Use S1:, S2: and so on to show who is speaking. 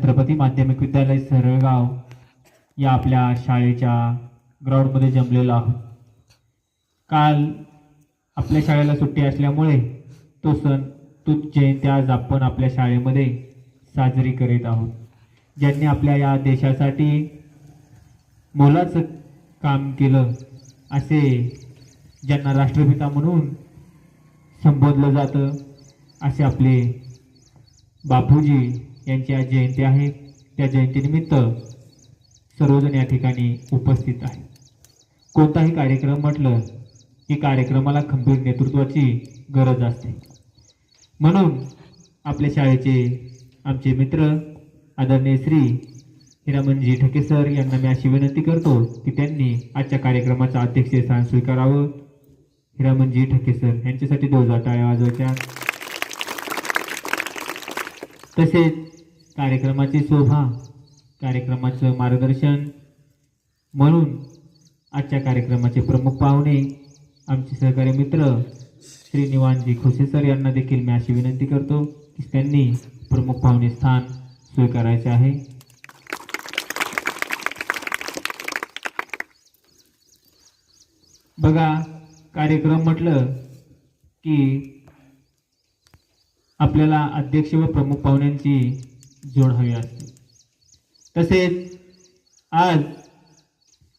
S1: छत्रपती माध्यमिक विद्यालय सरळगाव या आपल्या शाळेच्या ग्राउंडमध्ये जमलेलो आहोत। काल आपल्या शाळेला सुट्टी असल्यामुळे तो सण तुझ जयंती आज आपण आपल्या शाळेमध्ये साजरी करीत आहोत। ज्यांनी आपल्या या देशासाठी मोलाचं काम केलं असे ज्यांना राष्ट्रपिता म्हणून संबोधलं जातं असे आपले बापूजी यांची आज जयंती आहे। त्या जयंतीनिमित्त सर्वजण या ठिकाणी उपस्थित आहे। कोणताही कार्यक्रम म्हटलं की कार्यक्रमाला खंबीर नेतृत्वाची गरज असते, म्हणून आपल्या शाळेचे आमचे मित्र आदरणीय श्री हिरामनजी ठके सर यांना मी अशी विनंती करतो की त्यांनी आजच्या कार्यक्रमाचं अध्यक्षस्थान स्वीकारावं। हिरामनजी ठके सर यांच्यासाठी जोरदार टाळ्या वाजवायच्या। तसेच कार्यक्रमाची शोभा, कार्यक्रमाचं मार्गदर्शन म्हणून आजच्या कार्यक्रमाचे प्रमुख पाहुणे आमचे सहकारी मित्र श्री निवांतजी खोसे सर यांना देखील मी अशी विनंती करतो की त्यांनी प्रमुख पाहुणे स्थान स्वीकारायचे आहे। बघा, कार्यक्रम म्हटलं की आपल्याला अध्यक्ष व प्रमुख पाहुण्यांची जोड हवी असते। तसेच आज